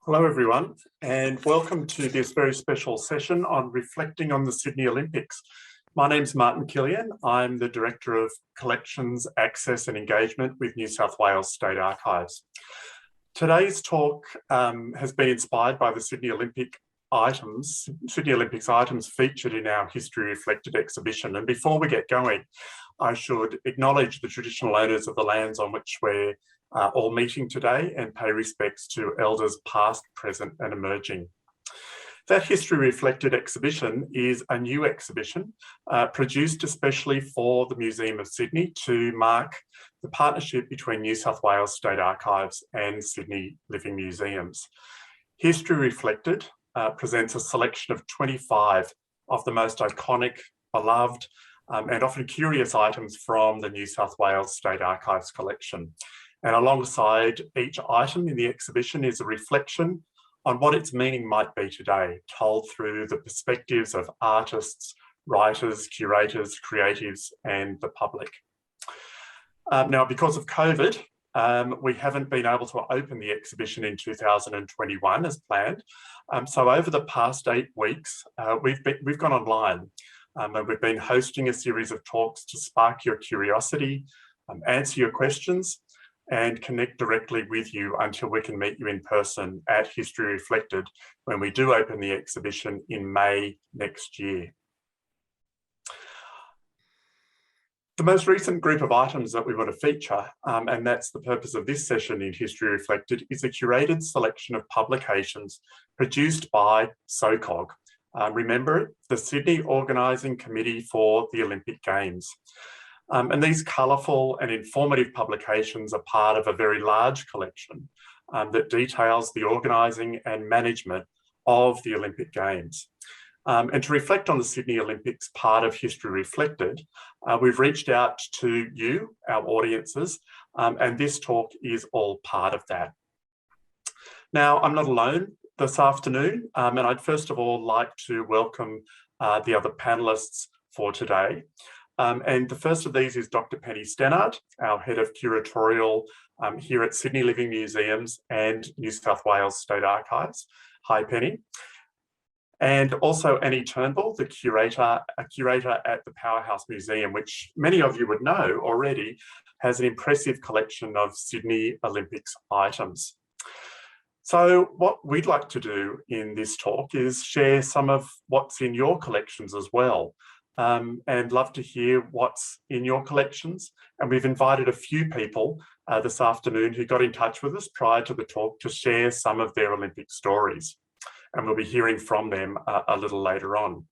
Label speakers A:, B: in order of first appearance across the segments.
A: Hello everyone, and welcome to this very special session on reflecting on the Sydney Olympics. My name's Martin Killian. I'm the Director of Collections, Access and Engagement with New South Wales State Archives. Today's talk has been inspired by the Sydney Olympics items featured in our History Reflected exhibition. And before we get going, I should acknowledge the traditional owners of the lands on which we're all meeting today and pay respects to elders past, present and emerging. That History Reflected exhibition is a new exhibition produced especially for the Museum of Sydney to mark the partnership between New South Wales State Archives and Sydney Living Museums. History Reflected presents a selection of 25 of the most iconic, beloved and often curious items from the New South Wales State Archives collection. And alongside each item in the exhibition is a reflection on what its meaning might be today, told through the perspectives of artists, writers, curators, creatives, and the public. Now, because of COVID, we haven't been able to open the exhibition in 2021 as planned. So over the past 8 weeks, we've gone online and we've been hosting a series of talks to spark your curiosity, answer your questions, and connect directly with you until we can meet you in person at History Reflected when we do open the exhibition in May next year. The most recent group of items that we want to feature, and that's the purpose of this session in History Reflected, is a curated selection of publications produced by SOCOG. Remember it, the Sydney Organising Committee for the Olympic Games. And these colourful and informative publications are part of a very large collection that details the organising and management of the Olympic Games. And to reflect on the Sydney Olympics part of History Reflected, we've reached out to you, our audiences, and this talk is all part of that. Now, I'm not alone this afternoon, and I'd first of all like to welcome the other panellists for today. And the first of these is Dr. Penny Stannard, our Head of Curatorial here at Sydney Living Museums and New South Wales State Archives. Hi, Penny. And also Annie Turnbull, a curator at the Powerhouse Museum, which many of you would know already, has an impressive collection of Sydney Olympics items. So what we'd like to do in this talk is share some of what's in your collections as well. And love to hear what's in your collections. And we've invited a few people this afternoon who got in touch with us prior to the talk to share some of their Olympic stories. And we'll be hearing from them a little later on.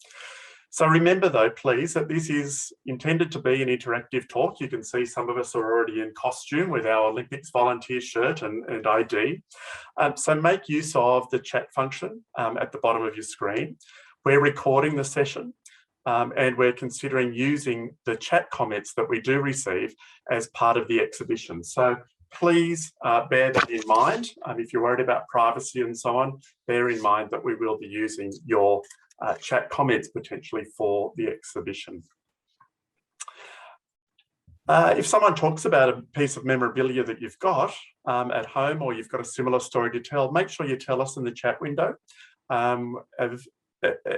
A: So remember though, please, that this is intended to be an interactive talk. You can see some of us are already in costume with our Olympics volunteer shirt and ID. So make use of the chat function at the bottom of your screen. We're recording the session. And we're considering using the chat comments that we do receive as part of the exhibition. So please bear that in mind. If you're worried about privacy and so on, bear in mind that we will be using your chat comments potentially for the exhibition. If someone talks about a piece of memorabilia that you've got at home, or you've got a similar story to tell, make sure you tell us in the chat window. And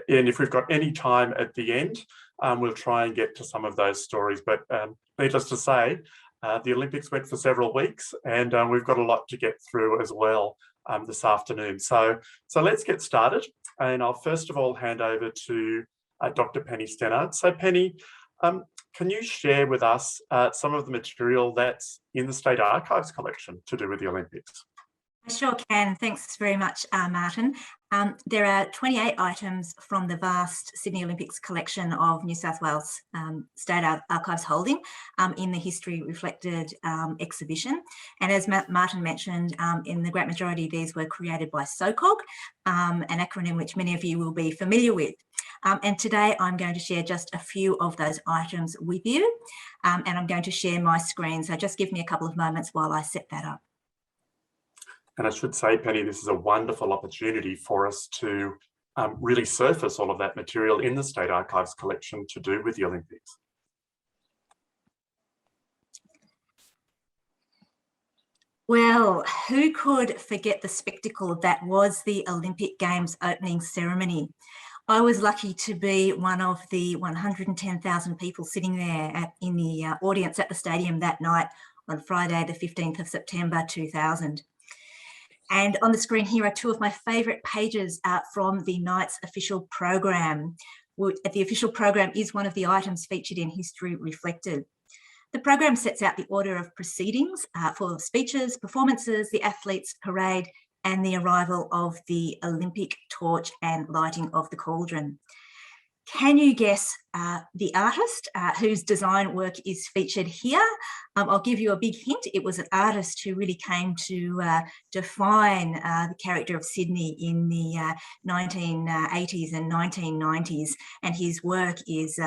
A: if we've got any time at the end, we'll try and get to some of those stories. But needless to say, the Olympics went for several weeks and we've got a lot to get through as well this afternoon. So let's get started. And I'll first of all hand over to Dr. Penny Stannard. So Penny, can you share with us some of the material that's in the State Archives collection to do with the Olympics?
B: I sure can. Thanks very much, Martin. There are 28 items from the vast Sydney Olympics collection of New South Wales State Archives holding in the History Reflected exhibition. And as Martin mentioned, in the great majority, these were created by SOCOG, an acronym which many of you will be familiar with. And today I'm going to share just a few of those items with you, and I'm going to share my screen. So just give me a couple of moments while I set that up.
A: And I should say, Penny, this is a wonderful opportunity for us to really surface all of that material in the State Archives collection to do with the Olympics.
B: Well, who could forget the spectacle that was the Olympic Games opening ceremony? I was lucky to be one of the 110,000 people sitting there in the audience at the stadium that night on Friday, the 15th of September 2000. And on the screen here are two of my favourite pages from the night's official program. The official program is one of the items featured in History Reflected. The program sets out the order of proceedings for speeches, performances, the athletes' parade, and the arrival of the Olympic torch and lighting of the cauldron. Can you guess the artist whose design work is featured here? I'll give you a big hint. It was an artist who really came to define the character of Sydney in the 1980s and 1990s, and his work is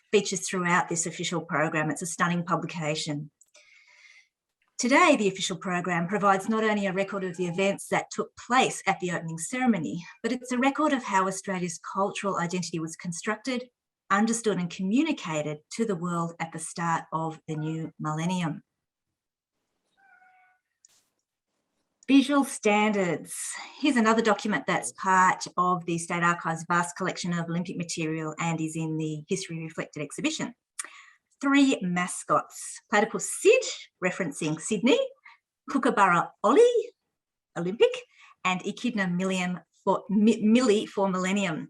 B: features throughout this official program. It's a stunning publication. Today, the official program provides not only a record of the events that took place at the opening ceremony, but it's a record of how Australia's cultural identity was constructed, understood and communicated to the world at the start of the new millennium. Visual standards. Here's another document that's part of the State Archives' vast collection of Olympic material and is in the History Reflected exhibition. 3 mascots: Platypus Sid, referencing Sydney, Kookaburra Ollie, Olympic, and Echidna Millie for Millennium.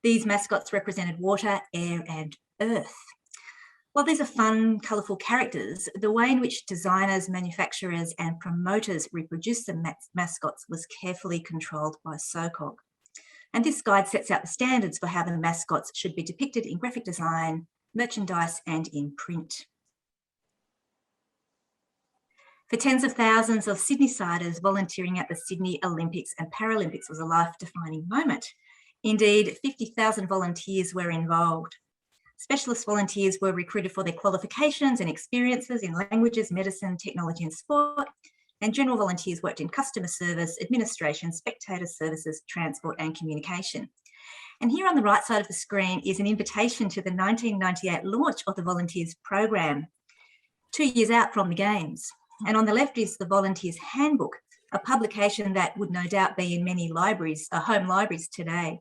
B: These mascots represented water, air, and earth. While these are fun, colourful characters, the way in which designers, manufacturers, and promoters reproduced the mascots was carefully controlled by SOCOG. And this guide sets out the standards for how the mascots should be depicted in graphic design, merchandise, and in print. For tens of thousands of Sydneysiders, volunteering at the Sydney Olympics and Paralympics was a life-defining moment. Indeed, 50,000 volunteers were involved. Specialist volunteers were recruited for their qualifications and experiences in languages, medicine, technology, and sport. And general volunteers worked in customer service, administration, spectator services, transport, and communication. And here on the right side of the screen is an invitation to the 1998 launch of the Volunteers program, 2 years out from the Games. And on the left is the Volunteers Handbook, a publication that would no doubt be in many libraries, home libraries today.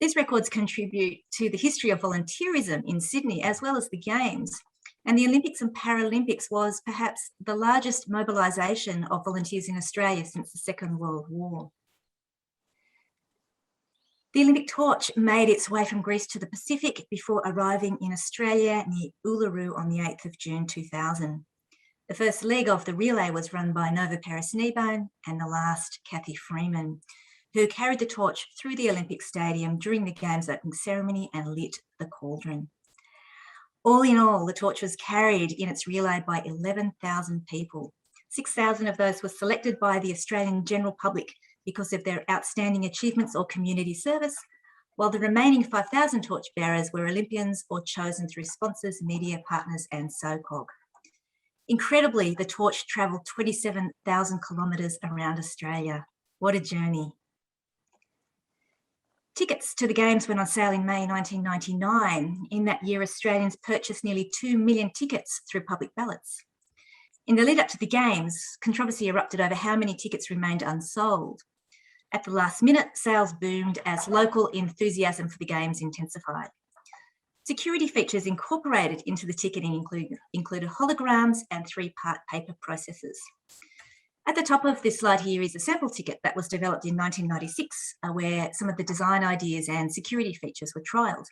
B: These records contribute to the history of volunteerism in Sydney as well as the Games. And the Olympics and Paralympics was perhaps the largest mobilisation of volunteers in Australia since the Second World War. The Olympic torch made its way from Greece to the Pacific before arriving in Australia near Uluru on the 8th of June 2000. The first leg of the relay was run by Nova Paris-Kneebone and the last Kathy Freeman, who carried the torch through the Olympic Stadium during the Games opening ceremony and lit the cauldron. All in all, the torch was carried in its relay by 11,000 people. 6,000 of those were selected by the Australian general public because of their outstanding achievements or community service, while the remaining 5,000 torchbearers were Olympians or chosen through sponsors, media partners, and SOCOG. Incredibly, the torch travelled 27,000 kilometres around Australia. What a journey. Tickets to the Games went on sale in May 1999. In that year, Australians purchased nearly 2 million tickets through public ballots. In the lead up to the Games, controversy erupted over how many tickets remained unsold. At the last minute, sales boomed as local enthusiasm for the Games intensified. Security features incorporated into the ticketing included holograms and 3-part paper processes. At the top of this slide here is a sample ticket that was developed in 1996, where some of the design ideas and security features were trialled.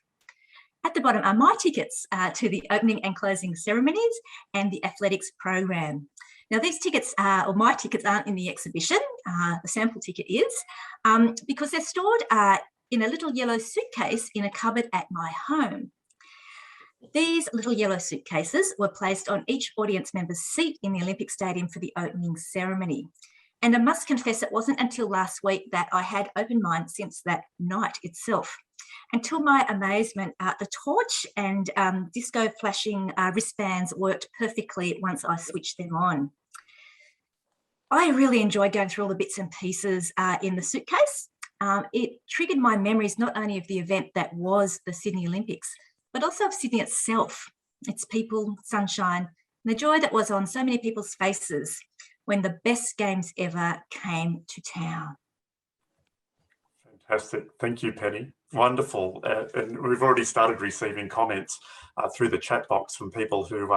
B: At the bottom are my tickets to the opening and closing ceremonies and the athletics program. Now, these tickets, or my tickets, aren't in the exhibition. The sample ticket is, because they're stored in a little yellow suitcase in a cupboard at my home. These little yellow suitcases were placed on each audience member's seat in the Olympic Stadium for the opening ceremony. And I must confess, it wasn't until last week that I had opened mine since that night itself. Until my amazement, the torch and disco flashing wristbands worked perfectly once I switched them on. I really enjoyed going through all the bits and pieces in the suitcase. It triggered my memories not only of the event that was the Sydney Olympics, but also of Sydney itself, its people, sunshine, and the joy that was on so many people's faces when the best games ever came to town.
A: Fantastic. Thank you, Penny. Wonderful. And we've already started receiving comments through the chat box from people who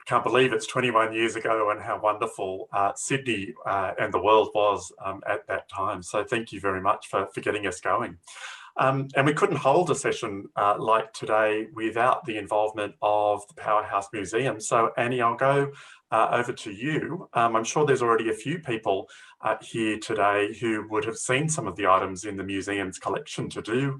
A: can't believe it's 21 years ago and how wonderful Sydney and the world was at that time. So thank you very much for getting us going. And we couldn't hold a session like today without the involvement of the Powerhouse Museum. So Annie, I'll go over to you. I'm sure there's already a few people here today who would have seen some of the items in the museum's collection to do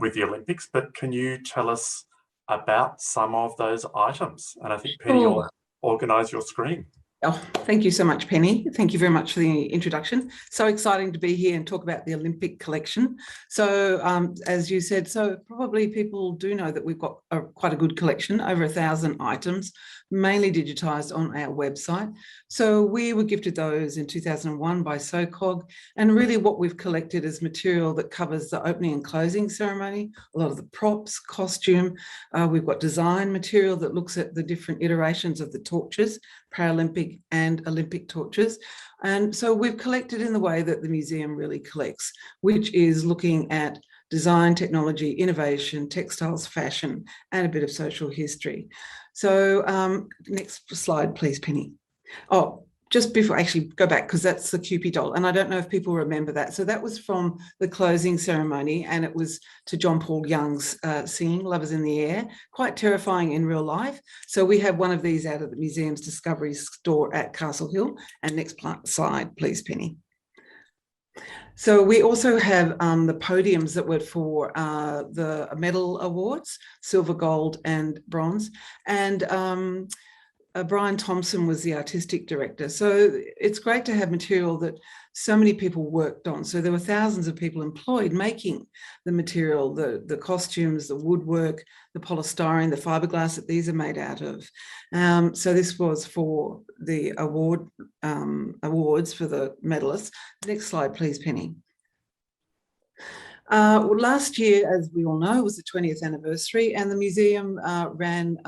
A: with the Olympics, but can you tell us about some of those items? And I think Penny will organise your screen.
C: Oh, thank you so much, Penny. Thank you very much for the introduction. So exciting to be here and talk about the Olympic collection. So as you said, so probably people do know that we've got quite a good collection, over 1,000 items, mainly digitised on our website. So we were gifted those in 2001 by SOCOG, and really what we've collected is material that covers the opening and closing ceremony, a lot of the props, costume. We've got design material that looks at the different iterations of the torches, Paralympic and Olympic torches. And so we've collected in the way that the museum really collects, which is looking at design, technology, innovation, textiles, fashion, and a bit of social history. So next slide, please, Penny. Oh, just before, actually go back, because that's the Cupid doll. And I don't know if people remember that. So that was from the closing ceremony, and it was to John Paul Young's singing, Lovers in the Air, quite terrifying in real life. So we have one of these out at the museum's Discovery store at Castle Hill. And next slide, please, Penny. So we also have the podiums that were for the medal awards, silver, gold, and bronze. And Brian Thompson was the artistic director. So it's great to have material that so many people worked on. So there were thousands of people employed making the material, the costumes, the woodwork, the polystyrene, the fiberglass that these are made out of. So this was for the awards for the medalists. Next slide, please, Penny. Last year, as we all know, was the 20th anniversary, and the museum ran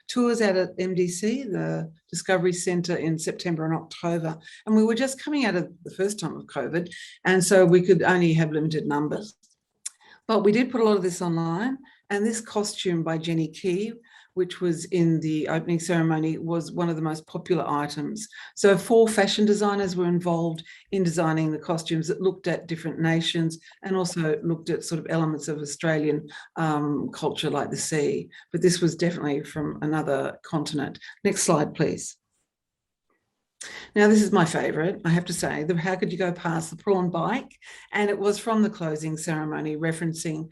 C: tours out at MDC, the Discovery Centre, in September and October. And we were just coming out of the first time of COVID, and so we could only have limited numbers. But we did put a lot of this online, and this costume by Jenny Key, which was in the opening ceremony, was one of the most popular items. So 4 fashion designers were involved in designing the costumes that looked at different nations and also looked at sort of elements of Australian culture like the sea. But this was definitely from another continent. Next slide, please. Now, this is my favourite, I have to say, how could you go past the prawn bike? And it was from the closing ceremony, referencing,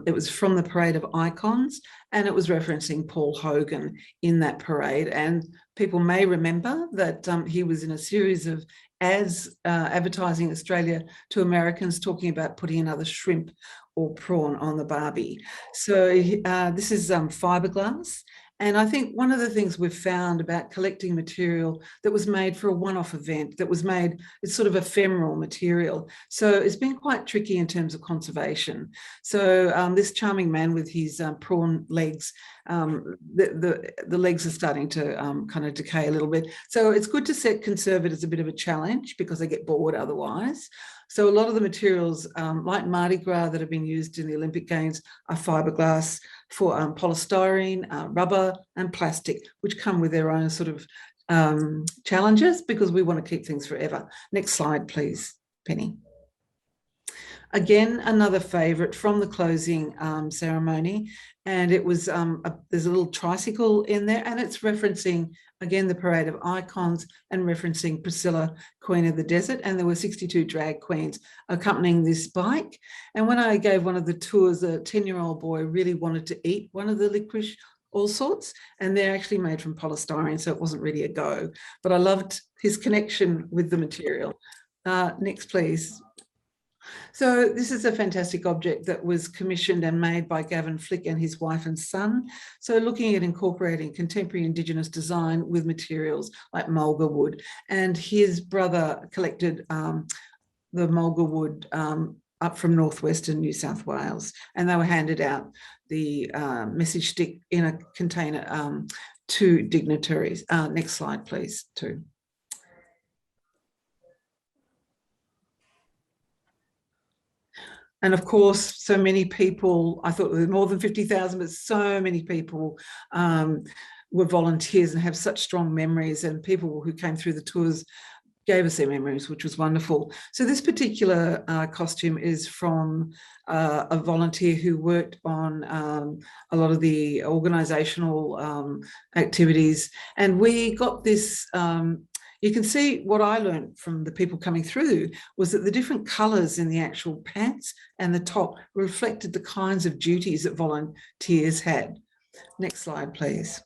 C: it was from the Parade of Icons, and it was referencing Paul Hogan in that parade. And people may remember that he was in a series of ads advertising Australia to Americans, talking about putting another shrimp or prawn on the Barbie. So this is fiberglass. And I think one of the things we've found about collecting material that was made for a one-off event, that was made, it's sort of ephemeral material. So it's been quite tricky in terms of conservation. So this charming man with his prawn legs, the legs are starting to kind of decay a little bit. So it's good to conserve it as a bit of a challenge, because they get bored otherwise. So a lot of the materials like Mardi Gras that have been used in the Olympic Games are fiberglass, for polystyrene, rubber and plastic, which come with their own sort of challenges, because we want to keep things forever. Next slide, please, Penny. Again, another favourite from the closing ceremony, and it was, there's a little tricycle in there, and it's referencing, again, the Parade of Icons and referencing Priscilla, Queen of the Desert, and there were 62 drag queens accompanying this bike. And when I gave one of the tours, a 10-year-old boy really wanted to eat one of the licorice all sorts, and they're actually made from polystyrene, so it wasn't really a go, but I loved his connection with the material. Next, please. So this is a fantastic object that was commissioned and made by Gavin Flick and his wife and son. So looking at incorporating contemporary Indigenous design with materials like mulga wood, and his brother collected the mulga wood up from northwestern New South Wales, and they were handed out the message stick in a container two dignitaries. Next slide, please, too. And of course, so many people, I thought there were more than 50,000, but so many people were volunteers and have such strong memories, and people who came through the tours gave us their memories, which was wonderful. So this particular costume is from a volunteer who worked on a lot of the organisational activities. And we got this, you can see what I learned from the people coming through was that the different colours in the actual pants and the top reflected the kinds of duties that volunteers had. Next slide, please.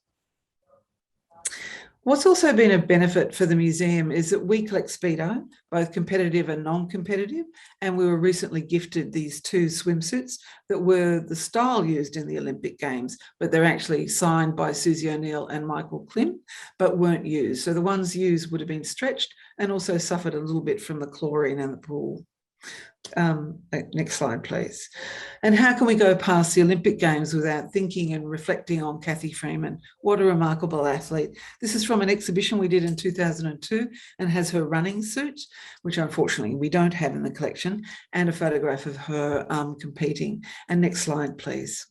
C: What's also been a benefit for the museum is that we collect Speedo, both competitive and non-competitive, and we were recently gifted these two swimsuits that were the style used in the Olympic Games, but they're actually signed by Susie O'Neill and Michael Klim, but weren't used. So the ones used would have been stretched and also suffered a little bit from the chlorine in the pool. Next slide, please. And how can we go past the Olympic Games without thinking and reflecting on Cathy Freeman? What a remarkable athlete. This is from an exhibition we did in 2002 and has her running suit, which unfortunately we don't have in the collection, and a photograph of her competing. And next slide, please.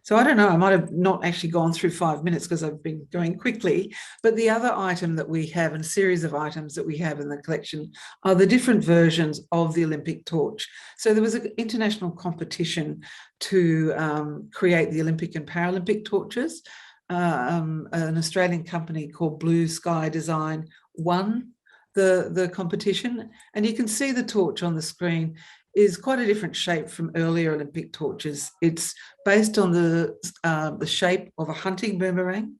C: So I don't know, I might have not actually gone through 5 minutes because I've been going quickly, but the other item that we have, and a series of items that we have in the collection, are the different versions of the Olympic torch. So there was an international competition to create the Olympic and Paralympic torches. An Australian company called Blue Sky Design won the competition, and you can see the torch on the screen is quite a different shape from earlier Olympic torches. It's based on the shape of a hunting boomerang,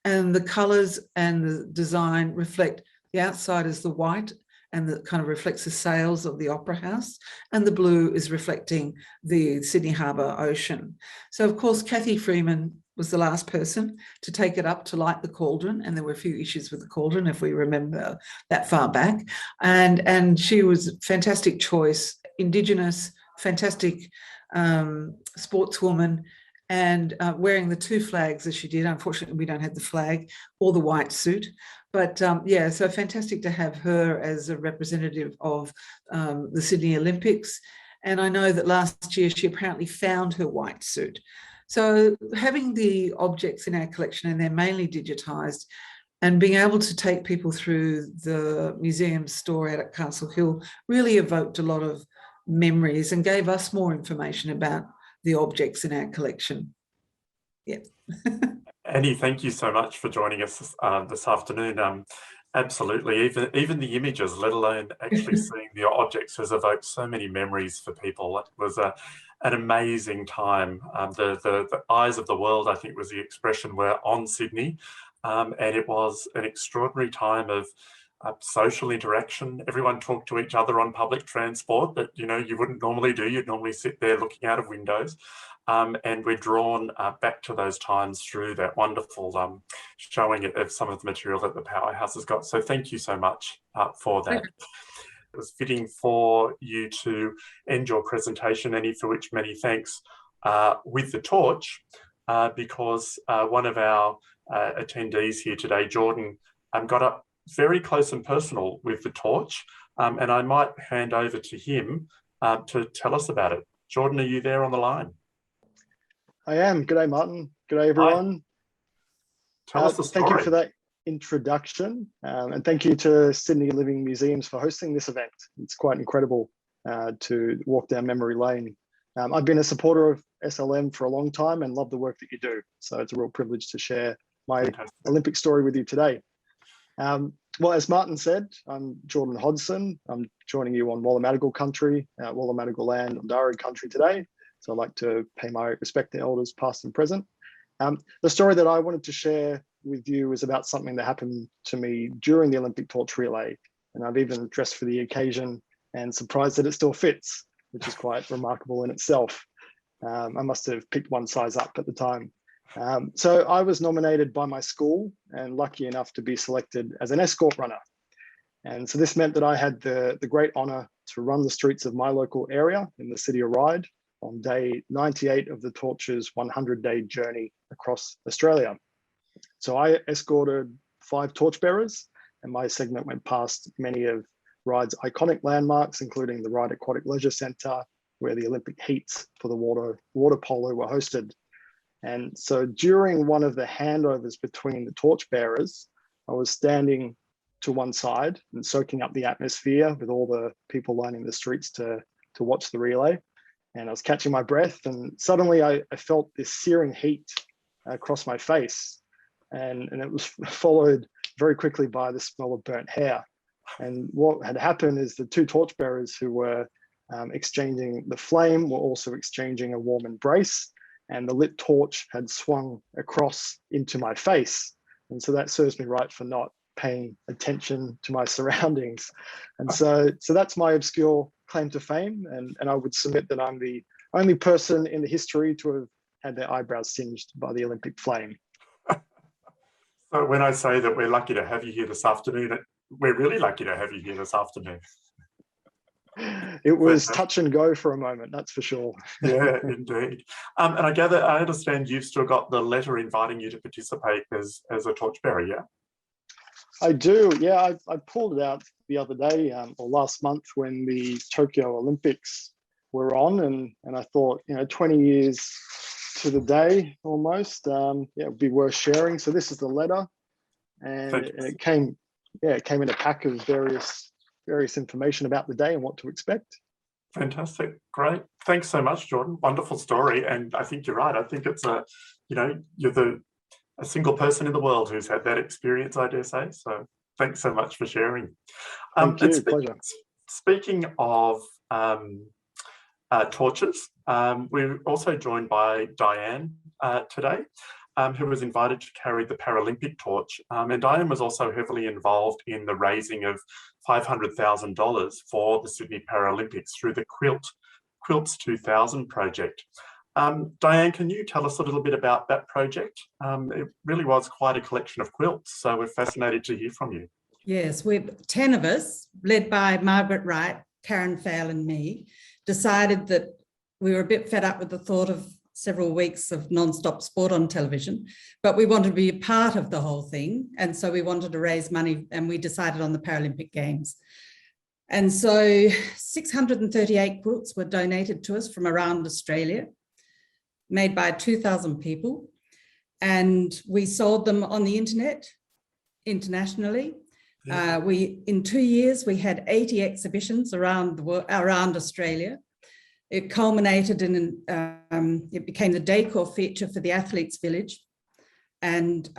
C: and the colours and the design reflect the outside is the white and that kind of reflects the sails of the Opera House, and the blue is reflecting the Sydney Harbour Ocean. So of course, Cathy Freeman was the last person to take it up to light the cauldron, and there were a few issues with the cauldron if we remember that far back, and she was a fantastic choice, Indigenous, fantastic sportswoman, and wearing the two flags as she did. Unfortunately, we don't have the flag or the white suit, but yeah, so fantastic to have her as a representative of the Sydney Olympics. And I know that last year she apparently found her white suit. So having the objects in our collection, and they're mainly digitised, and being able to take people through the museum store out at Castle Hill really evoked a lot of memories and gave us more information about the objects in our collection. Yeah.
A: Annie, thank you so much for joining us this afternoon. Absolutely, even the images, let alone actually seeing the objects, has evoked so many memories for people. It was an amazing time. The eyes of the world, I think, was the expression, were on Sydney, and it was an extraordinary time of social interaction. Everyone talked to each other on public transport that you wouldn't normally do. You'd normally sit there looking out of windows, and we're drawn back to those times through that wonderful showing of some of the material that the Powerhouse has got. So thank you so much for that. It was fitting for you to end your presentation, Annie, for which many thanks, with the torch, because one of our attendees here today, Jordan, got up very close and personal with the torch, and I might hand over to him to tell us about it. Jordan, are you there on the line?
D: I am. G'day, Martin. G'day, everyone.
A: Hi. Tell us the story.
D: Thank you for that introduction, and thank you to Sydney Living Museums for hosting this event. It's quite incredible to walk down memory lane. I've been a supporter of SLM for a long time and love the work that you do. So it's a real privilege to share my Olympic story with you today. Well, as Martin said, I'm Jordan Hodson. I'm joining you on Wallamadigal country, Wallamadigal land, Undarig country today. So I'd like to pay my respect to elders past and present. The story that I wanted to share with you is about something that happened to me during the Olympic torch relay. And I've even dressed for the occasion and surprised that it still fits, which is quite remarkable in itself. I must have picked one size up at the time. So I was nominated by my school and lucky enough to be selected as an escort runner. And so this meant that I had the great honor to run the streets of my local area in the city of Ryde on day 98 of the torch's 100-day journey across Australia. So I escorted 5 torchbearers, and my segment went past many of Ryde's iconic landmarks, including the Ryde Aquatic Leisure Centre, where the Olympic heats for the water polo were hosted. And so during one of the handovers between the torchbearers, I was standing to one side and soaking up the atmosphere with all the people lining the streets to watch the relay. And I was catching my breath, and suddenly I felt this searing heat across my face. And it was followed very quickly by the smell of burnt hair. And what had happened is the 2 torchbearers who were exchanging the flame were also exchanging a warm embrace, and the lit torch had swung across into my face. And so that serves me right for not paying attention to my surroundings. And so that's my obscure claim to fame. And I would submit that I'm the only person in the history to have had their eyebrows singed by the Olympic flame.
A: So when I say that we're lucky to have you here this afternoon, we're really lucky to have you here this afternoon.
D: It was touch and go for a moment, that's for sure.
A: Yeah, indeed. And I understand you've still got the letter inviting you to participate as a torchbearer, yeah?
D: I do, yeah. I pulled it out the other day, or last month, when the Tokyo Olympics were on, and I thought, 20 years to the day almost, it would be worth sharing. So this is the letter, and it came in a pack of various information about the day and what to expect.
A: Fantastic, great. Thanks so much, Jordan. Wonderful story, and I think you're right. I think it's you're a single person in the world who's had that experience, I dare say. So thanks so much for sharing.
D: Thank you, pleasure.
A: Speaking of torches, we're also joined by Diane today, who was invited to carry the Paralympic torch. And Diane was also heavily involved in the raising of $500,000 for the Sydney Paralympics through the Quilts 2000 project. Diane, can you tell us a little bit about that project? It really was quite a collection of quilts, so we're fascinated to hear from you.
E: Yes, we're 10 of us, led by Margaret Wright, Karen Fowle and me, decided that we were a bit fed up with the thought of several weeks of non-stop sport on television, but we wanted to be a part of the whole thing. And so we wanted to raise money, and we decided on the Paralympic Games. And so 638 quilts were donated to us from around Australia, made by 2,000 people. And we sold them on the internet internationally.
A: Yeah.
E: In 2 years, we had 80 exhibitions around the world, around Australia. It culminated in, it became the decor feature for the Athletes Village. And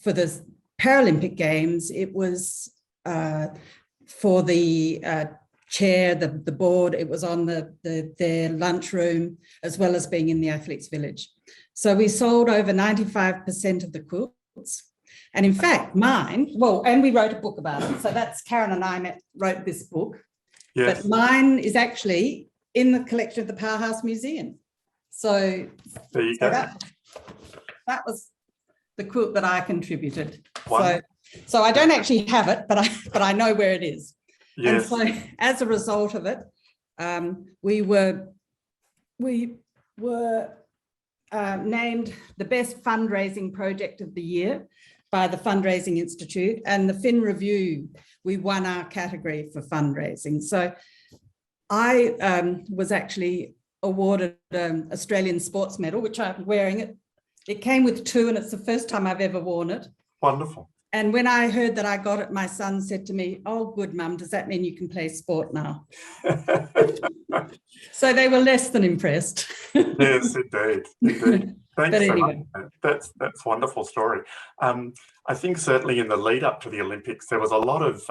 E: for the Paralympic Games, it was for the chair, the board, it was on their lunchroom, as well as being in the Athletes Village. So we sold over 95% of the quilts. And in fact, mine, and we wrote a book about it. So that's Karen and I wrote this book. Yes. But mine is actually in the collection of the Powerhouse Museum. So,
A: there you go.
E: That was the quilt that I contributed.
A: Wow.
E: So I don't actually have it, but I know where it is.
A: Yes.
E: And so as a result of it, we were named the best fundraising project of the year by the Fundraising Institute, and the Fin Review, we won our category for fundraising. So I was actually awarded an Australian Sports Medal, which I'm wearing it. It came with 2, and it's the first time I've ever worn it.
A: Wonderful.
E: And when I heard that I got it, my son said to me, "Oh, good, Mum, does that mean you can play sport now?" So they were less than impressed.
A: Yes, indeed. Thanks
E: but
A: anyway. So much. That's a wonderful story. I think certainly in the lead up to the Olympics, there was a lot of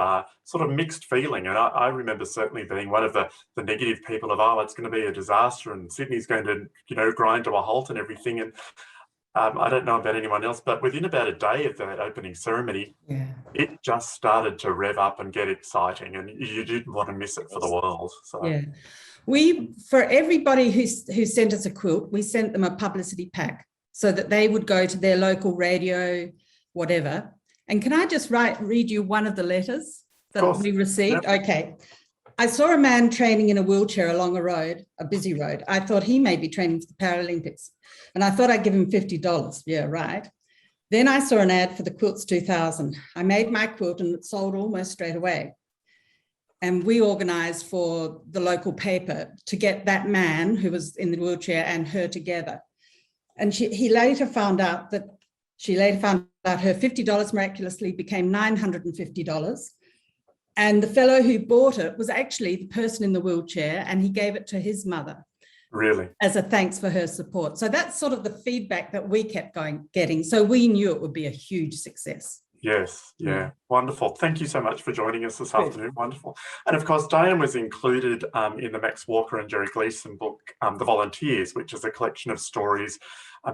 A: sort of mixed feeling. And I remember certainly being one of the negative people of, it's going to be a disaster and Sydney's going to, grind to a halt and everything. And I don't know about anyone else, but within about a day of that opening ceremony, it just started to rev up and get exciting, and you didn't want to miss it for the world. So.
E: Yeah. For everybody who sent us a quilt, we sent them a publicity pack so that they would go to their local radio, whatever. And can I just read you one of the letters that we received? Yep. Okay. I saw a man training in a wheelchair along a road, a busy road. I thought he may be training for the Paralympics. And I thought I'd give him $50. Yeah, right. Then I saw an ad for the Quilts 2000. I made my quilt and it sold almost straight away. And we organised for the local paper to get that man who was in the wheelchair and her together. And she later found out her $50 miraculously became $950. And the fellow who bought it was actually the person in the wheelchair, and he gave it to his mother.
A: Really?
E: As a thanks for her support. So that's sort of the feedback that we kept getting. So we knew it would be a huge success.
A: Yes, yeah, wonderful. Thank you so much for joining us this afternoon. Wonderful. And of course, Diane was included in the Max Walker and Jerry Gleason book, The Volunteers, which is a collection of stories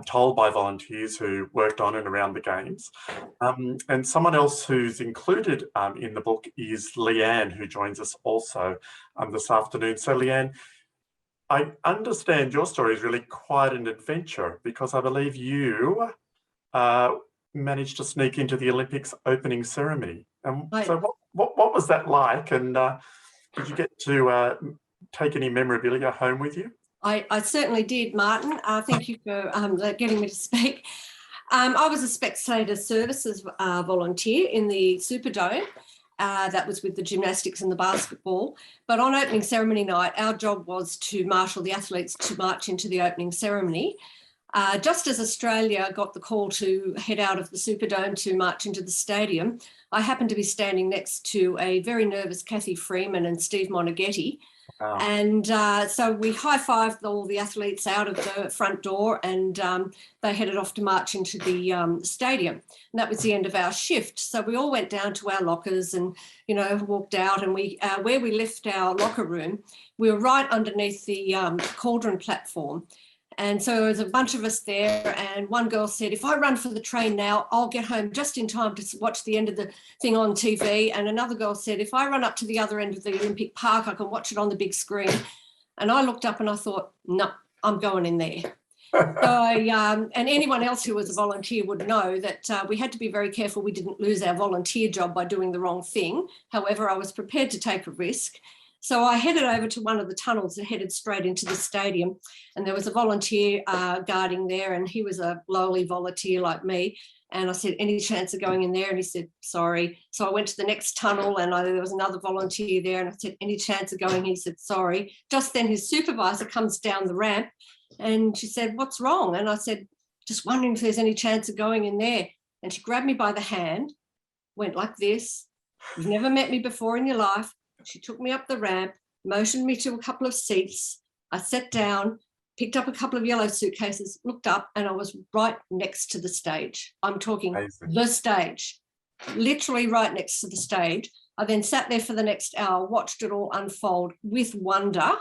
A: told by volunteers who worked on and around the Games. And someone else who's included in the book is Leanne, who joins us also this afternoon. So Leanne, I understand your story is really quite an adventure, because I believe you managed to sneak into the Olympics opening ceremony. So what was that like? And did you get to take any memorabilia home with you?
F: I certainly did, Martin. Thank you for getting me to speak. I was a spectator services volunteer in the Superdome. That was with the gymnastics and the basketball. But on opening ceremony night, our job was to marshal the athletes to march into the opening ceremony. Just as Australia got the call to head out of the Superdome to march into the stadium, I happened to be standing next to a very nervous Kathy Freeman and Steve Monaghetti. Wow. And so we high-fived all the athletes out of the front door, and they headed off to march into the stadium. And that was the end of our shift. So we all went down to our lockers and, you know, walked out, and we where we left our locker room, we were right underneath the cauldron platform. And so there was a bunch of us there, and one girl said, if I run for the train now, I'll get home just in time to watch the end of the thing on TV. And another girl said, if I run up to the other end of the Olympic Park, I can watch it on the big screen. And I looked up and I thought, no, I'm going in there. So and anyone else who was a volunteer would know that we had to be very careful we didn't lose our volunteer job by doing the wrong thing. However, I was prepared to take a risk. So I headed over to one of the tunnels that headed straight into the stadium, and there was a volunteer guarding there, and he was a lowly volunteer like me. And I said, any chance of going in there? And he said, sorry. So I went to the next tunnel, and there was another volunteer there, and I said, any chance of going? He said, sorry. Just then his supervisor comes down the ramp, and she said, what's wrong? And I said, just wondering if there's any chance of going in there. And she grabbed me by the hand, went like this. You've never met me before in your life. She took me up the ramp, motioned me to a couple of seats. I sat down, picked up a couple of yellow suitcases, looked up, and I was right next to the stage. I'm talking Amazing. The stage, literally right next to the stage. I then sat there for the next hour, watched it all unfold with wonder.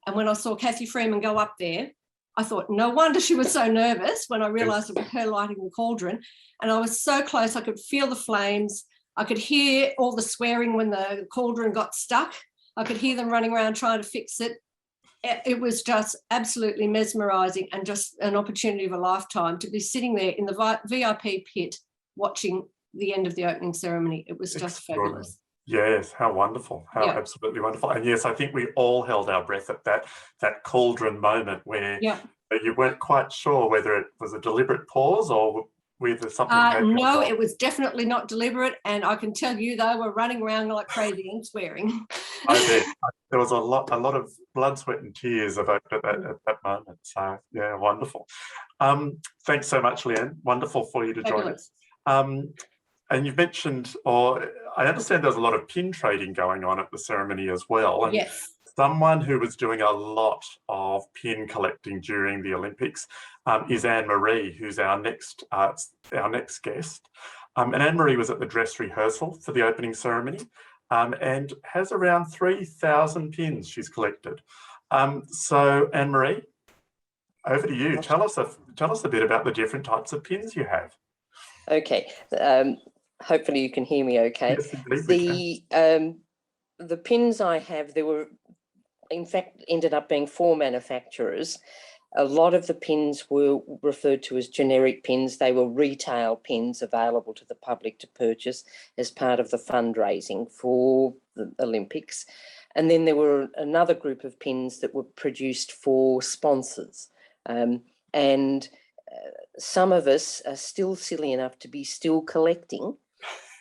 F: And when I saw Kathy Freeman go up there, I thought, no wonder she was so nervous when I realised it was her lighting the cauldron. And I was so close, I could feel the flames. I could hear all the swearing when the cauldron got stuck. I could hear them running around trying to fix it. It was just absolutely mesmerising, and just an opportunity of a lifetime to be sitting there in the VIP pit watching the end of the opening ceremony. It was just fabulous.
A: Yes, how wonderful. How absolutely wonderful. And yes, I think we all held our breath at that cauldron moment where you weren't quite sure whether it was a deliberate pause or whether something
F: no, it was definitely not deliberate, and I can tell you they were running around like crazy and swearing.
A: I bet. There was a lot of blood, sweat and tears evoked at that moment. So yeah, wonderful. Thanks so much, Leanne. Wonderful for you to join us. And you've mentioned, or I understand there's a lot of pin trading going on at the ceremony as well. And
F: yes.
A: Someone who was doing a lot of pin collecting during the Olympics is Anne-Marie, who's our next guest. And Anne-Marie was at the dress rehearsal for the opening ceremony and has around 3,000 pins she's collected. So Anne-Marie, over to you. Tell us a bit about the different types of pins you have.
G: Okay. Hopefully you can hear me okay.
A: Yes, indeed,
G: the pins I have, there were, in fact, ended up being 4 manufacturers. A lot of the pins were referred to as generic pins. They were retail pins available to the public to purchase as part of the fundraising for the Olympics. And then there were another group of pins that were produced for sponsors. And some of us are still silly enough to be still collecting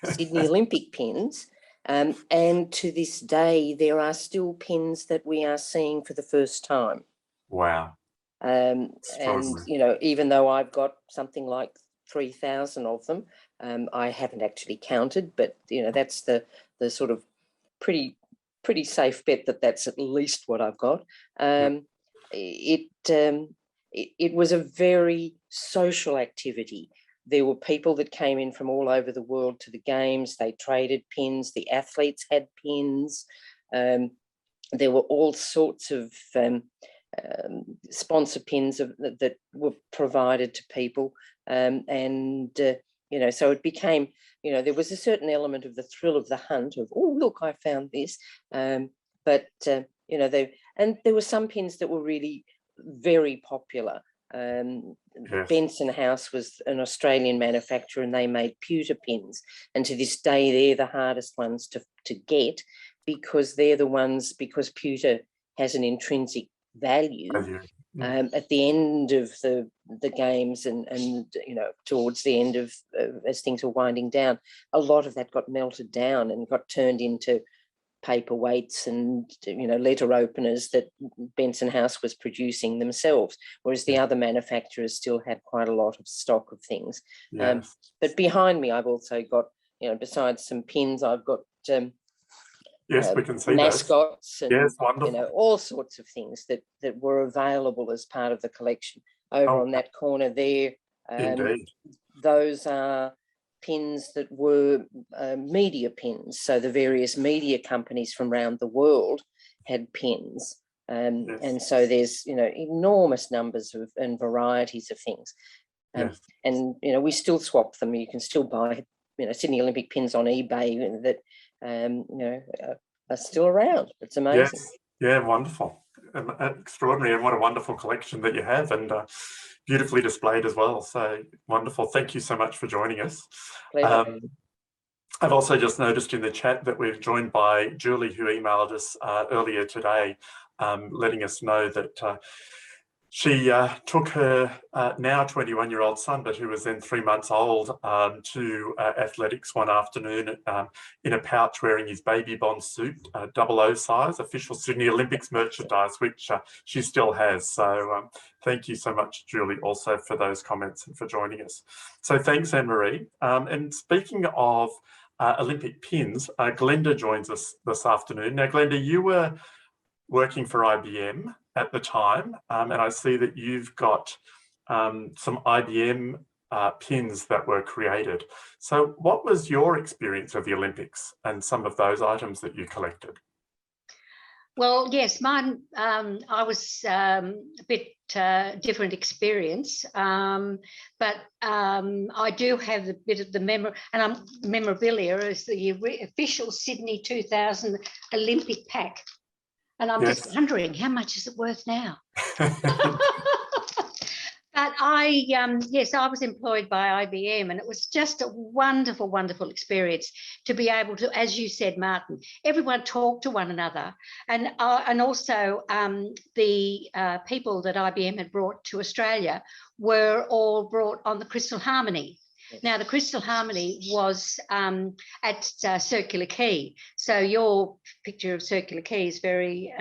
G: Sydney Olympic pins. And to this day, there are still pins that we are seeing for the first time.
A: Wow.
G: And, you know, even though I've got something like 3,000 of them, I haven't actually counted, but, you know, that's the sort of pretty safe bet that that's at least what I've got. It was a very social activity. There were people that came in from all over the world to the games. They traded pins. The athletes had pins. There were all sorts of sponsor pins that were provided to people. You know, so it became, you know, there was a certain element of the thrill of the hunt of, oh, look, I found this. You know, there were some pins that were really very popular.
A: Yes.
G: Benson House was an Australian manufacturer, and they made pewter pins. And to this day, they're the hardest ones to get, because they're the ones, because pewter has an intrinsic value. At the end of the games and you know, towards the end of as things were winding down, a lot of that got melted down and got turned into paperweights and, you know, letter openers that Benson House was producing themselves, whereas the other manufacturers still had quite a lot of stock of things.
A: Yes.
G: But behind me, I've also got, you know, besides some pins, I've got
A: yes, we can see
G: mascots
A: those.
G: And,
A: yes, wonderful.
G: you know, all sorts of things that were available as part of the collection. Over on that corner there,
A: indeed.
G: Those are pins that were media pins. So the various media companies from around the world had pins.
A: Yes.
G: And so there's, you know, enormous numbers of and varieties of things.
A: Yes.
G: And, you know, we still swap them. You can still buy, you know, Sydney Olympic pins on eBay that, you know, are still around. It's amazing.
A: Yes. Yeah, wonderful. Extraordinary, and what a wonderful collection that you have, and beautifully displayed as well. So wonderful. Thank you so much for joining us.
G: Pleasure.
A: I've also just noticed in the chat that we're joined by Julie, who emailed us earlier today, letting us know that she took her now 21-year-old son, but who was then 3 months old, to athletics one afternoon in a pouch wearing his baby bond suit, 00 size, official Sydney Olympics merchandise, which she still has. So thank you so much, Julie, also for those comments and for joining us. So thanks, Anne-Marie. And speaking of Olympic pins, Glenda joins us this afternoon. Now, Glenda, you were working for IBM at the time, and I see that you've got some IBM pins that were created. So what was your experience of the Olympics and some of those items that you collected?
H: Well, yes, mine, I was a bit different experience, but I do have a bit of the memorabilia as the official Sydney 2000 Olympic pack. And I'm just wondering, how much is it worth now? But yes, I was employed by IBM, and it was just a wonderful, wonderful experience to be able to, as you said, Martin, everyone talk to one another. And also the people that IBM had brought to Australia were all brought on the Crystal Harmony. Now, the Crystal Harmony was at Circular Quay. So your picture of Circular Quay is very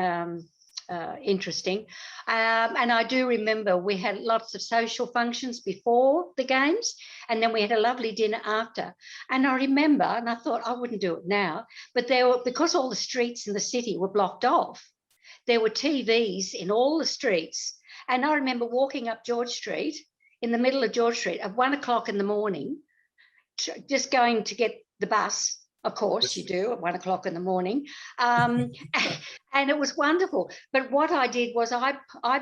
H: interesting. And I do remember we had lots of social functions before the games, and then we had a lovely dinner after. And I remember, and I thought I wouldn't do it now, but there were, because all the streets in the city were blocked off, there were TVs in all the streets. And I remember walking up George Street, in the middle of George Street at 1 o'clock in the morning, just going to get the bus. Of course you do at 1 o'clock in the morning. And it was wonderful. But what I did was I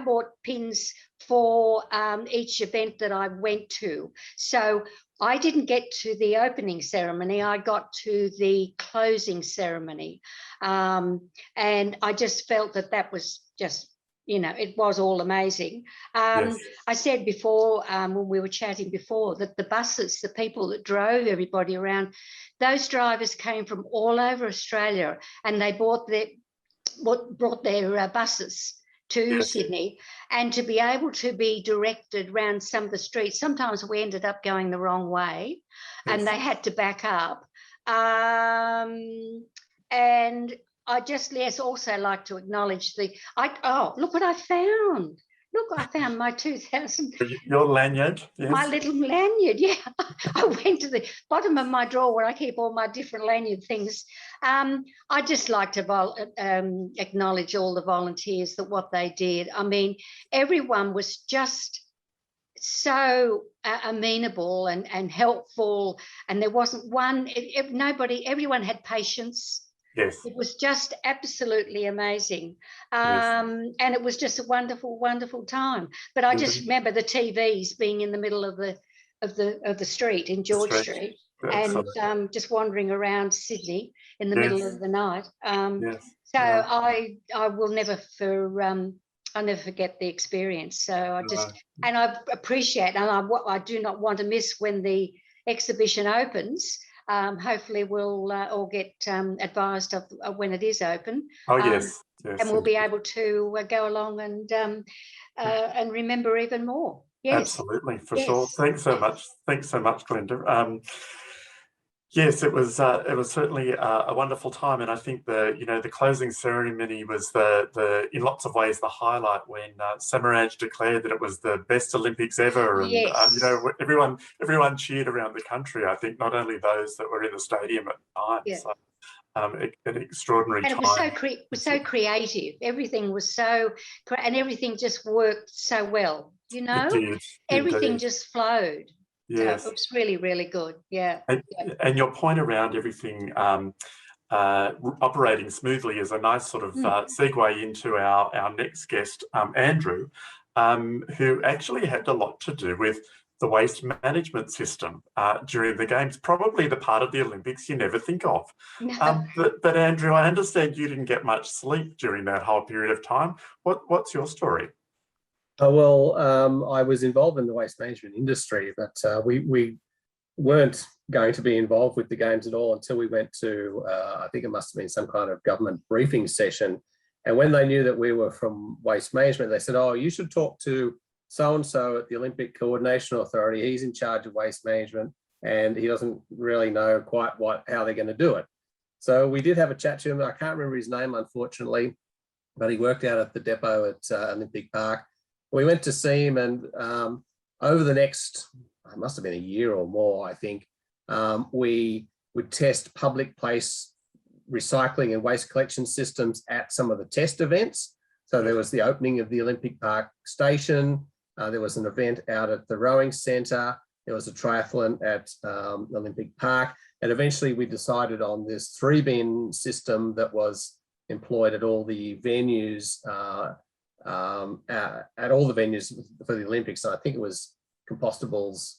H: bought pins for each event that I went to. So I didn't get to the opening ceremony. I got to the closing ceremony. And I just felt that that was just, you know, it was all amazing. I said before, when we were chatting before, that the buses, the people that drove everybody around, those drivers came from all over Australia, and they brought their buses to
A: Yes.
H: Sydney, and to be able to be directed around some of the streets. Sometimes we ended up going the wrong way, and
A: Yes.
H: they had to back up. And I just also like to acknowledge oh, look what I found. Look, I found my 2000.
A: Your lanyard, yes.
H: My little lanyard, yeah. I went to the bottom of my drawer where I keep all my different lanyard things. I just like to acknowledge all the volunteers, that what they did. I mean, everyone was just so amenable and helpful, and there wasn't one, everyone had patience.
A: Yes.
H: It was just absolutely amazing.
A: Yes.
H: And it was just a wonderful, wonderful time. But I just remember the TVs being in the middle of the street in George Street, and just wandering around Sydney in the middle of the night. So I will never I'll never forget the experience. So and I appreciate, and I do not want to miss when the exhibition opens. Hopefully we'll all get advised of when it is open.
A: Oh, yes. Yes.
H: And we'll be able to go along and remember even more. Yes.
A: Absolutely, for sure. Thanks so much. Thanks so much, Glenda. Yes, it was certainly a wonderful time, and I think the closing ceremony was in lots of ways the highlight, when Samaranch declared that it was the best Olympics ever, and everyone cheered around the country. I think not only those that were in the stadium at the time.
H: Yeah.
A: So, an extraordinary time.
H: And it was so creative. Everything was and everything just worked so well. It did, everything just flowed.
A: Yes.
H: So it was really, really good. Yeah.
A: And your point around everything operating smoothly is a nice sort of segue into our next guest, Andrew, who actually had a lot to do with the waste management system during the Games, probably the part of the Olympics you never think of.
H: No.
A: But Andrew, I understand you didn't get much sleep during that whole period of time. What's your story?
I: I was involved in the waste management industry, but we weren't going to be involved with the Games at all until we went to, I think it must have been some kind of government briefing session. And when they knew that we were from waste management, they said, oh, you should talk to so-and-so at the Olympic Coordination Authority. He's in charge of waste management, and he doesn't really know quite how they're going to do it. So we did have a chat to him. I can't remember his name, unfortunately, but he worked out at the depot at Olympic Park. We went to see him, and over the next, it must have been a year or more, I think, we would test public place recycling and waste collection systems at some of the test events. So there was the opening of the Olympic Park station. There was an event out at the rowing centre. There was a triathlon at Olympic Park. And eventually we decided on this 3-bin system that was employed at all the venues, at all the venues for the Olympics. And I think it was compostables,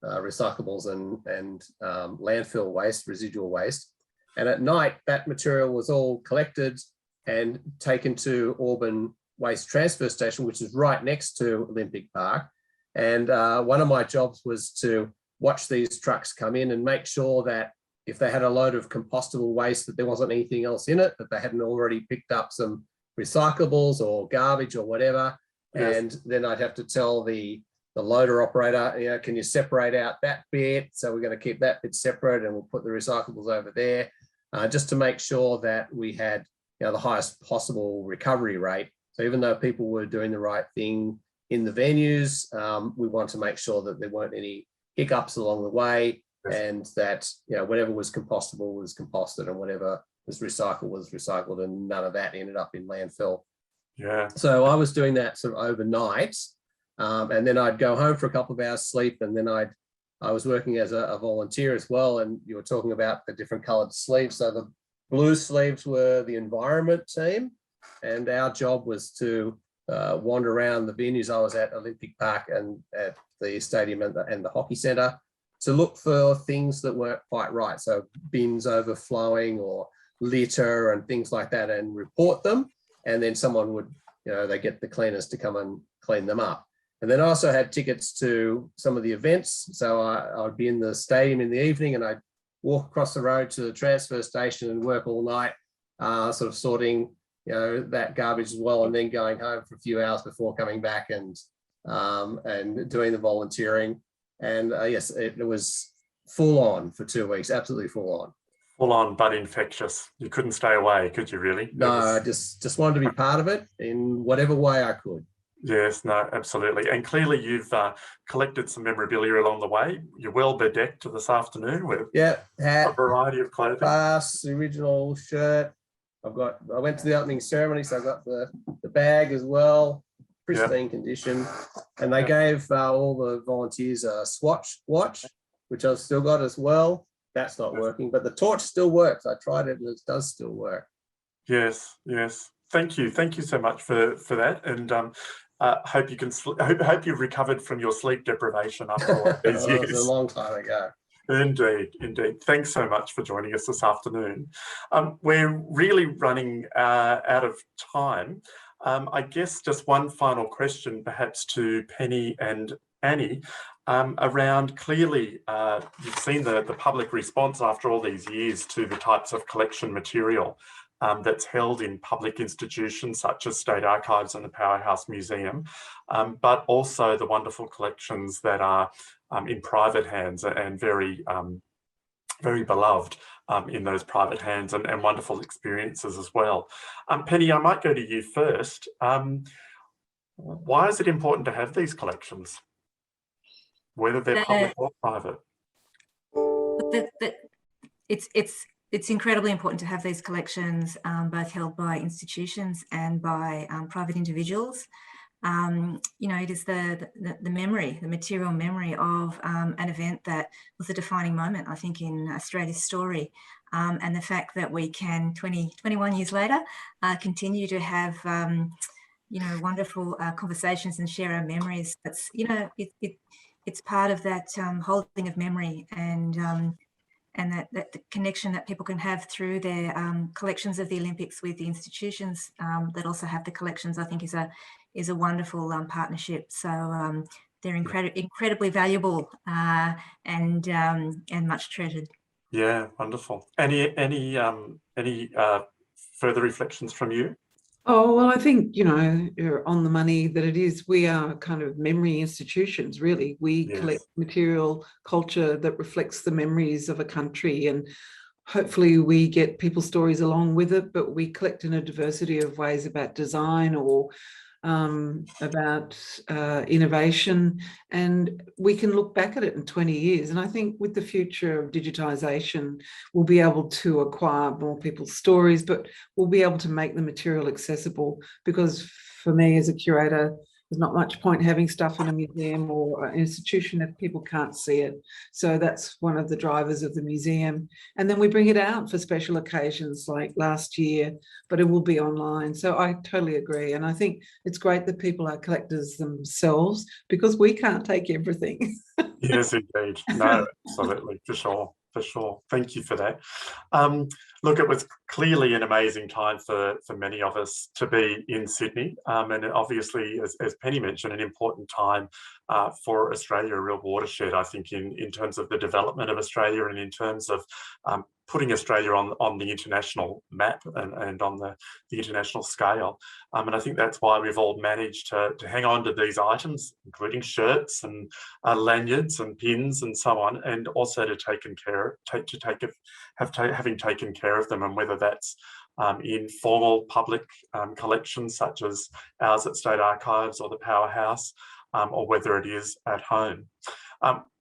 I: recyclables, and landfill waste, residual waste. And at night, that material was all collected and taken to Auburn Waste Transfer Station, which is right next to Olympic Park. And one of my jobs was to watch these trucks come in and make sure that if they had a load of compostable waste, that there wasn't anything else in it, that they hadn't already picked up some recyclables or garbage or whatever. Yes. And then I'd have to tell the loader operator, can you separate out that bit? So we're going to keep that bit separate, and we'll put the recyclables over there, just to make sure that we had the highest possible recovery rate. So even though people were doing the right thing in the venues, we want to make sure that there weren't any hiccups along the way, and that whatever was compostable was composted, and whatever was recycled, and none of that ended up in landfill.
A: Yeah.
I: So I was doing that sort of overnight, and then I'd go home for a couple of hours sleep, and then I was working as a volunteer as well. And you were talking about the different coloured sleeves. So the blue sleeves were the environment team, and our job was to wander around the venues. I was at Olympic Park and at the stadium and the hockey centre to look for things that weren't quite right. So bins overflowing or litter and things like that, and report them. And then someone would, they get the cleaners to come and clean them up. And then I also had tickets to some of the events. So I'd be in the stadium in the evening, and I'd walk across the road to the transfer station and work all night, sort of sorting that garbage as well, and then going home for a few hours before coming back and doing the volunteering. And yes, it was full on for 2 weeks, absolutely full on.
A: Full on, but infectious. You couldn't stay away, could you really?
I: No, I just wanted to be part of it in whatever way I could.
A: Yes, no, absolutely. And clearly you've collected some memorabilia along the way. You're well bedecked this afternoon with
I: hat,
A: a variety of clothing.
I: Pass, the original shirt. I went to the opening ceremony, so I got the bag as well, pristine condition. And they gave all the volunteers a Swatch watch, which I've still got as well. That's not working, but the torch still works. I tried it and it does still work.
A: Yes, yes. Thank you so much for that. And hope you can. Hope you've recovered from your sleep deprivation after all these years.
I: It was a long time ago.
A: Indeed, indeed. Thanks so much for joining us this afternoon. We're really running out of time. I guess just one final question, perhaps to Penny and Annie, around clearly you've seen the public response after all these years to the types of collection material that's held in public institutions such as State Archives and the Powerhouse Museum, but also the wonderful collections that are in private hands and very, very beloved in those private hands and wonderful experiences as well. Penny, I might go to you first. Why is it important to have these collections, whether they're public or private?
B: It's incredibly important to have these collections, both held by institutions and by private individuals. It is the memory, the material memory of an event that was a defining moment, I think, in Australia's story. And the fact that we can, 21 years later, continue to have, wonderful conversations and share our memories. That's, it's part of that holding of memory and that the connection that people can have through their collections of the Olympics with the institutions that also have the collections, I think is a wonderful partnership. So they're incredibly valuable and much treasured.
A: Yeah, wonderful. Any further reflections from you?
C: Oh, well, I think, you're on the money that it is. We are kind of memory institutions, really. We collect material culture that reflects the memories of a country, and hopefully we get people's stories along with it, but we collect in a diversity of ways about design or about innovation, and we can look back at it in 20 years. And I think with the future of digitisation, we'll be able to acquire more people's stories, but we'll be able to make the material accessible, because for me as a curator, there's not much point having stuff in a museum or an institution if people can't see it. So that's one of the drivers of the museum. And then we bring it out for special occasions like last year, but it will be online. So I totally agree. And I think it's great that people are collectors themselves, because we can't take everything.
A: Yes, indeed. No, absolutely, for sure. For sure. Thank you for that. Look, it was clearly an amazing time for many of us to be in Sydney. And obviously, as Penny mentioned, an important time for Australia, a real watershed, I think, in terms of the development of Australia and in terms of putting Australia on the international map and on the international scale. And I think that's why we've all managed to hang on to these items, including shirts and lanyards and pins and so on, and also to having taken care of them, and whether that's in formal public collections such as ours at State Archives or the Powerhouse, or whether it is at home.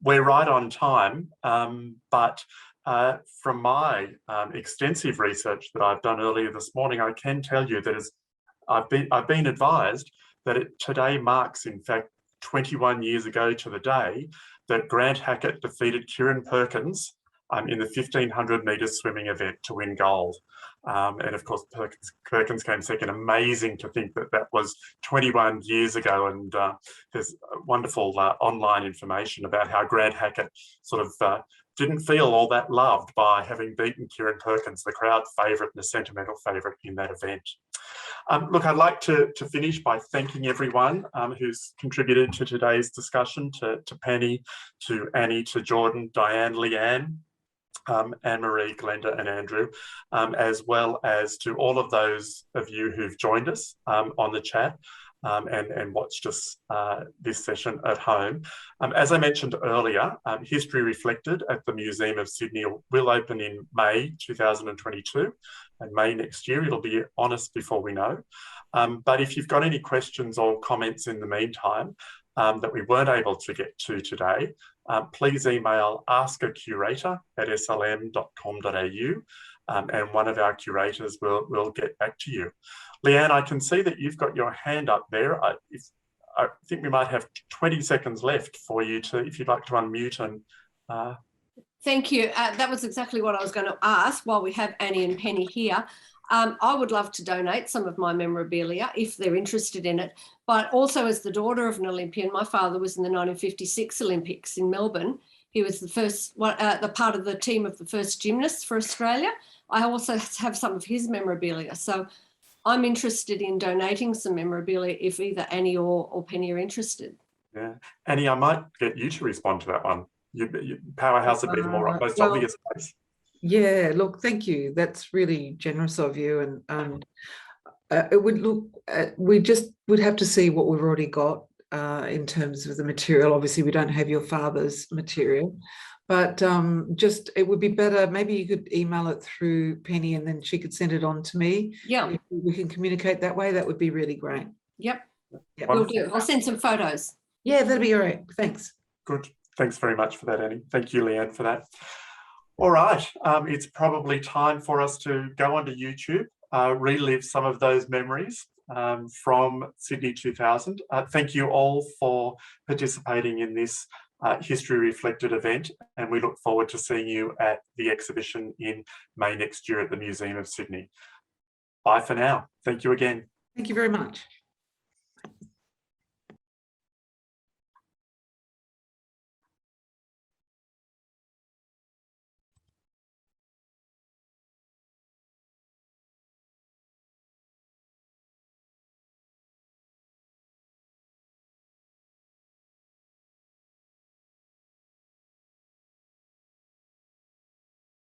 A: We're right on time, but from my extensive research that I've done earlier this morning, I can tell you that I've been advised that today marks, in fact, 21 years ago to the day that Grant Hackett defeated Kieran Perkins in the 1500 metres swimming event to win gold. And of course, Perkins came second. Amazing to think that was 21 years ago. And there's wonderful online information about how Grant Hackett sort of didn't feel all that loved by having beaten Kieran Perkins, the crowd favourite and the sentimental favourite in that event. Look, I'd like to finish by thanking everyone who's contributed to today's discussion, to Penny, to Annie, to Jordan, Diane, Leanne, Anne-Marie, Glenda and Andrew, as well as to all of those of you who've joined us on the chat and watched us this session at home. As I mentioned earlier, History Reflected at the Museum of Sydney will open in May 2022, and May next year. It'll be on us before we know. But if you've got any questions or comments in the meantime that we weren't able to get to today, please email askacurator@slm.com.au and one of our curators will get back to you. Leanne, I can see that you've got your hand up there. I think we might have 20 seconds left for you to, if you'd like to unmute and...
F: Thank you. That was exactly what I was going to ask while we have Annie and Penny here. I would love to donate some of my memorabilia if they're interested in it. But also, as the daughter of an Olympian, my father was in the 1956 Olympics in Melbourne. He was the first, the part of the team of the first gymnasts for Australia. I also have some of his memorabilia. So I'm interested in donating some memorabilia if either Annie or Penny are interested.
A: Yeah. Annie, I might get you to respond to that one. Powerhouse would be the most obvious place.
C: Yeah, look, thank you. That's really generous of you. And it would look, we just would have to see what we've already got in terms of the material. Obviously, we don't have your father's material, but just it would be better. Maybe you could email it through Penny and then she could send it on to me.
F: Yeah.
C: If we can communicate that way. That would be really great.
F: Yep.
C: Yeah.
F: Will do. I'll send some photos.
C: Yeah, that'd be all right. Thanks.
A: Good. Thanks very much for that, Annie. Thank you, Leanne, for that. All right, it's probably time for us to go onto YouTube, relive some of those memories from Sydney 2000. Thank you all for participating in this History Reflected event, and we look forward to seeing you at the exhibition in May next year at the Museum of Sydney. Bye for now. Thank you again.
C: Thank you very much.